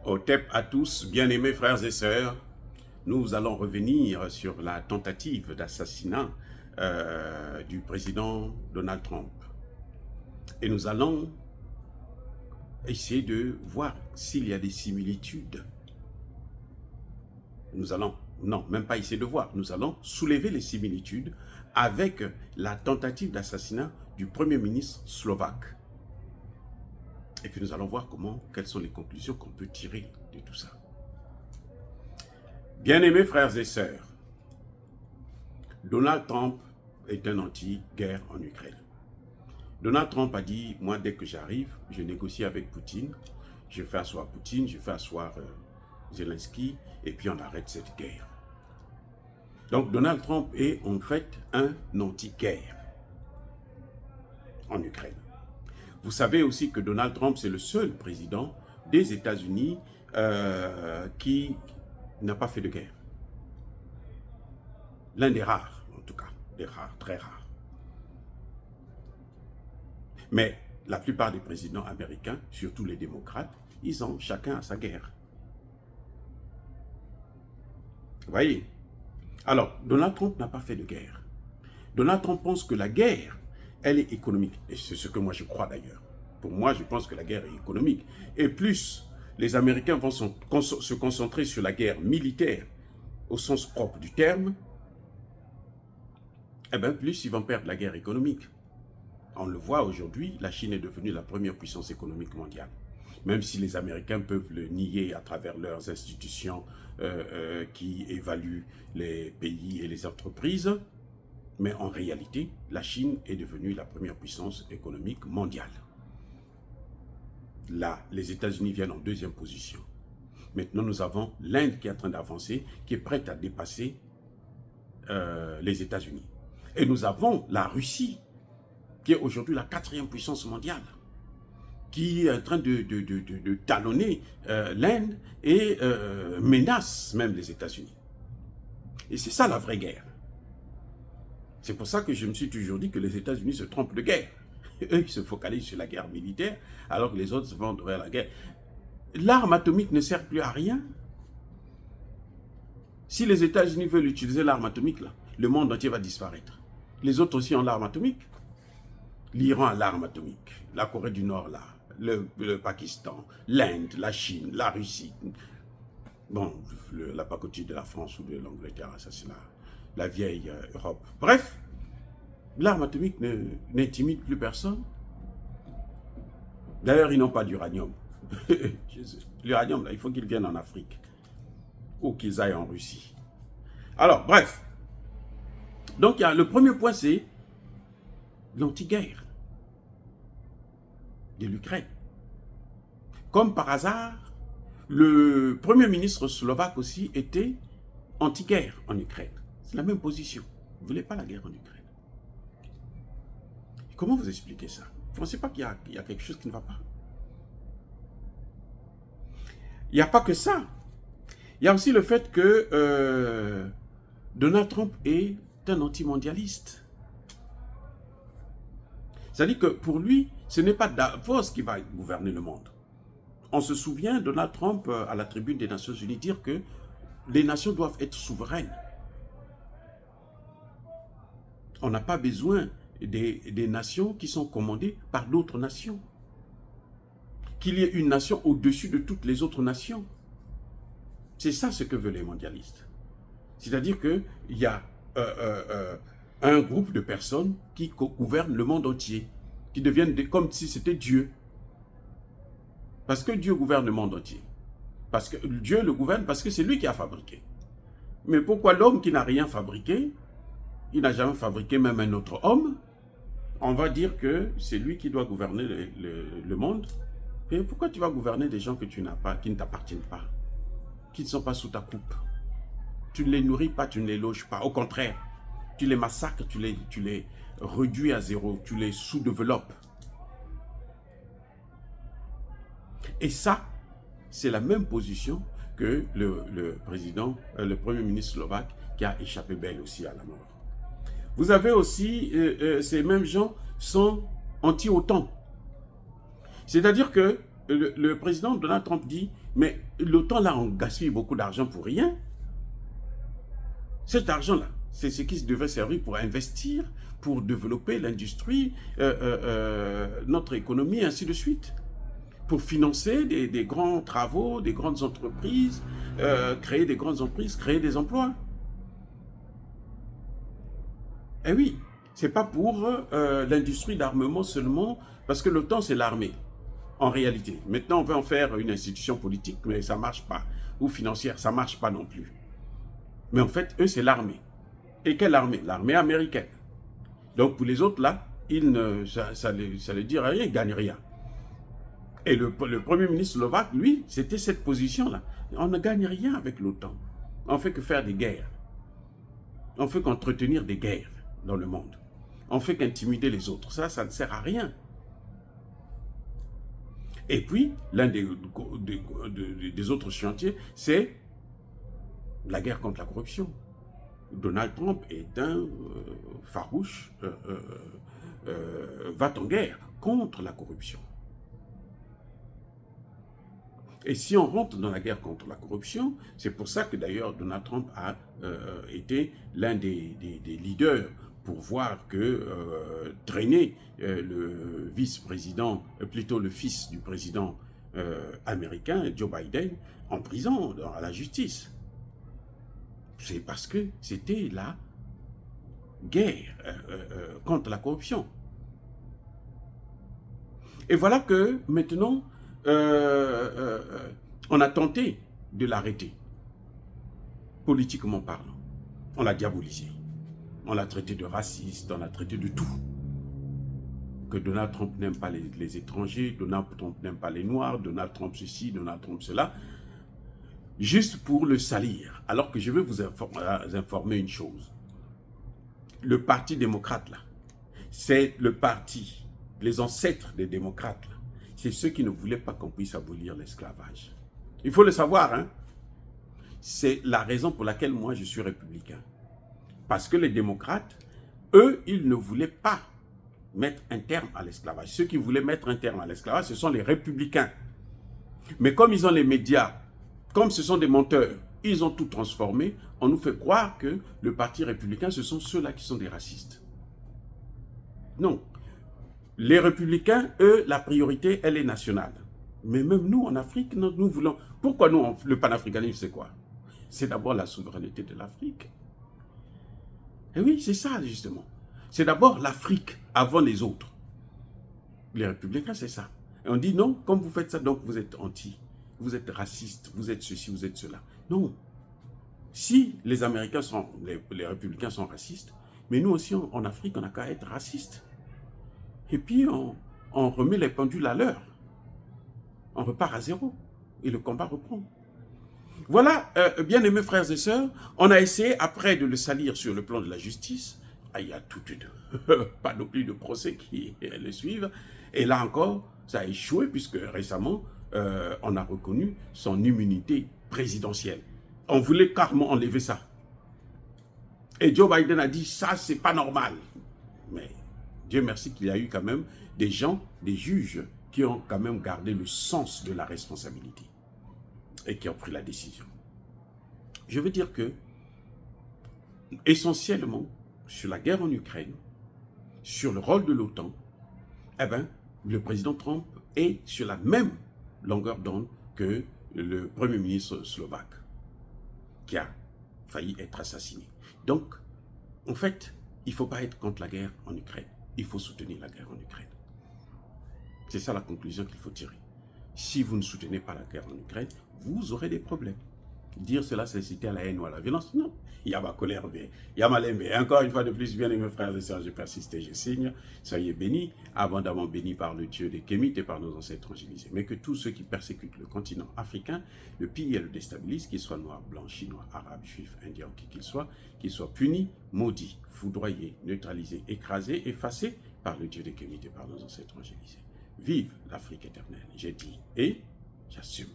Otep à tous, bien-aimés frères et sœurs, nous allons revenir sur la tentative d'assassinat du président Donald Trump. Et nous allons essayer de voir s'il y a des similitudes. Nous allons, non, même pas essayer de voir, nous allons soulever les similitudes avec la tentative d'assassinat du Premier ministre slovaque. Et puis nous allons voir quelles sont les conclusions qu'on peut tirer de tout ça. Bien-aimés frères et sœurs, Donald Trump est un anti-guerre en Ukraine. Donald Trump a dit, moi dès que j'arrive, je négocie avec Poutine, je fais asseoir Poutine, je fais asseoir Zelensky, et puis on arrête cette guerre. Donc Donald Trump est en fait un anti-guerre en Ukraine. Vous savez aussi que Donald Trump, c'est le seul président des États-Unis qui n'a pas fait de guerre. L'un des rares, en tout cas, des rares, très rares. Mais la plupart des présidents américains, surtout les démocrates, ils ont chacun sa guerre. Vous voyez? Alors, Donald Trump n'a pas fait de guerre. Donald Trump pense que la guerre, elle est économique. Et c'est ce que moi je crois d'ailleurs. Pour moi, je pense que la guerre est économique. Et plus les Américains vont se concentrer sur la guerre militaire, au sens propre du terme, eh bien plus ils vont perdre la guerre économique. On le voit aujourd'hui, la Chine est devenue la première puissance économique mondiale. Même si les Américains peuvent le nier à travers leurs institutions qui évaluent les pays et les entreprises, mais en réalité, la Chine est devenue la première puissance économique mondiale. Là, les États-Unis viennent en deuxième position. Maintenant, nous avons l'Inde qui est en train d'avancer, qui est prête à dépasser les États-Unis. Et nous avons la Russie, qui est aujourd'hui la quatrième puissance mondiale, qui est en train de talonner l'Inde et menace même les États-Unis. Et c'est ça la vraie guerre. C'est pour ça que je me suis toujours dit que les États-Unis se trompent de guerre. Eux, ils se focalisent sur la guerre militaire, alors que les autres vont vers la guerre. L'arme atomique ne sert plus à rien. Si les États-Unis veulent utiliser l'arme atomique, là, le monde entier va disparaître. Les autres aussi ont l'arme atomique. L'Iran a l'arme atomique, la Corée du Nord là, le Pakistan, l'Inde, la Chine, la Russie. Bon, la pacotille de la France ou de l'Angleterre, ça c'est la vieille Europe. Bref, l'arme atomique n'intimide plus personne. D'ailleurs, ils n'ont pas d'uranium. L'uranium, il faut qu'il vienne en Afrique. Ou qu'ils aillent en Russie. Alors, bref. Donc, le premier point, c'est l'anti-guerre de l'Ukraine. Comme par hasard, le premier ministre slovaque aussi était anti-guerre en Ukraine. C'est la même position. Vous ne voulez pas la guerre en Ukraine. Et comment vous expliquez ça? Vous ne pensez pas qu'il y a quelque chose qui ne va pas? Il n'y a pas que ça. Il y a aussi le fait que Donald Trump est un anti-mondialiste. C'est-à-dire que pour lui, ce n'est pas Davos qui va gouverner le monde. On se souvient, Donald Trump, à la tribune des Nations Unies, dire que les nations doivent être souveraines. On n'a pas besoin des nations qui sont commandées par d'autres nations. Qu'il y ait une nation au-dessus de toutes les autres nations. C'est ça ce que veulent les mondialistes. C'est-à-dire qu'il y a un groupe de personnes qui gouvernent le monde entier, qui deviennent comme si c'était Dieu. Parce que Dieu gouverne le monde entier. Parce que Dieu le gouverne parce que c'est lui qui a fabriqué. Mais pourquoi l'homme qui n'a rien fabriqué, il n'a jamais fabriqué même un autre homme, on va dire que c'est lui qui doit gouverner le monde. Et pourquoi tu vas gouverner des gens que tu n'as pas, qui ne t'appartiennent pas, qui ne sont pas sous ta coupe? Tu ne les nourris pas, tu ne les loges pas. Au contraire, tu les massacres, tu les réduis à zéro, tu les sous-développes. Et ça, c'est la même position que le premier ministre slovaque qui a échappé belle aussi à la mort. Vous avez aussi, ces mêmes gens sont anti-OTAN. C'est-à-dire que le président Donald Trump dit Mais l'OTAN, là, on gaspille beaucoup d'argent pour rien. Cet argent-là, c'est ce qui devait servir pour investir, pour développer l'industrie, notre économie, ainsi de suite. Pour financer des grands travaux, des grandes entreprises, créer des grandes entreprises, créer des emplois. Eh oui, c'est pas pour l'industrie d'armement seulement, parce que l'OTAN, c'est l'armée, en réalité. Maintenant, on veut en faire une institution politique, mais ça marche pas. Ou financière, ça marche pas non plus. Mais en fait, eux, c'est l'armée. Et quelle armée? L'armée américaine. Donc, pour les autres, là, ça ne dit rien, ils ne gagnent rien. Et le Premier ministre slovaque, lui, c'était cette position-là. On ne gagne rien avec l'OTAN. On ne fait que faire des guerres. On ne fait qu'entretenir des guerres dans le monde. On ne fait qu'intimider les autres. Ça ne sert à rien. Et puis, l'un des autres chantiers, c'est la guerre contre la corruption. Donald Trump est un farouche, va en guerre contre la corruption. Et si on rentre dans la guerre contre la corruption, c'est pour ça que d'ailleurs Donald Trump a été l'un des leaders pour voir que traîner le vice-président, plutôt le fils du président américain, Joe Biden, en prison, à la justice. C'est parce que c'était la guerre contre la corruption. Et voilà que maintenant, on a tenté de l'arrêter, politiquement parlant. On l'a diabolisé. On l'a traité de raciste, on l'a traité de tout. Que Donald Trump n'aime pas les étrangers, Donald Trump n'aime pas les Noirs, Donald Trump ceci, Donald Trump cela, juste pour le salir. Alors que je veux vous informer une chose. Le Parti démocrate, là, c'est le parti, les ancêtres des démocrates, là, c'est ceux qui ne voulaient pas qu'on puisse abolir l'esclavage. Il faut le savoir, hein. C'est la raison pour laquelle moi je suis républicain. Parce que les démocrates, eux, ils ne voulaient pas mettre un terme à l'esclavage. Ceux qui voulaient mettre un terme à l'esclavage, ce sont les républicains. Mais comme ils ont les médias, comme ce sont des menteurs, ils ont tout transformé. On nous fait croire que le parti républicain, ce sont ceux-là qui sont des racistes. Non. Les républicains, eux, la priorité, elle est nationale. Mais même nous, en Afrique, nous voulons... Pourquoi nous, le panafricanisme, c'est quoi? C'est d'abord la souveraineté de l'Afrique. Et oui, c'est ça, justement. C'est d'abord l'Afrique avant les autres. Les républicains, c'est ça. Et on dit non, comme vous faites ça, donc vous êtes anti, vous êtes raciste, vous êtes ceci, vous êtes cela. Non. Si les Américains sont, les républicains sont racistes, mais nous aussi, en Afrique, on n'a qu'à être racistes. Et puis, on remet les pendules à l'heure. On repart à zéro. Et le combat reprend. Voilà, bien aimés frères et sœurs, on a essayé après de le salir sur le plan de la justice. Il y a toute une panoplie de procès qui le suivent. Et là encore, ça a échoué puisque récemment, on a reconnu son immunité présidentielle. On voulait carrément enlever ça. Et Joe Biden a dit, ça c'est pas normal. Mais Dieu merci qu'il y a eu quand même des gens, des juges, qui ont quand même gardé le sens de la responsabilité et qui ont pris la décision. Je veux dire que, essentiellement, sur la guerre en Ukraine, sur le rôle de l'OTAN, eh ben, le président Trump est sur la même longueur d'onde que le Premier ministre slovaque, qui a failli être assassiné. Donc, en fait, il ne faut pas être contre la guerre en Ukraine. Il faut soutenir la guerre en Ukraine. C'est ça la conclusion qu'il faut tirer. Si vous ne soutenez pas la guerre en Ukraine, vous aurez des problèmes. Dire cela, c'est citer à la haine ou à la violence. Non. Il y a ma colère, il y a ma laine. Et encore une fois de plus, bien aimés frères et sœurs, je persiste et je signe. Soyez bénis, abondamment bénis par le Dieu des Kémites et par nos ancêtres angélisés. Mais que tous ceux qui persécutent le continent africain, le pillent et le déstabilisent, qu'ils soient noirs, blancs, chinois, arabes, juifs, indiens, qui qu'ils soient punis, maudits, foudroyés, neutralisés, écrasés, effacés par le Dieu des Kémites et par nos ancêtres angélisés. Vive l'Afrique éternelle, j'ai dit et j'assume.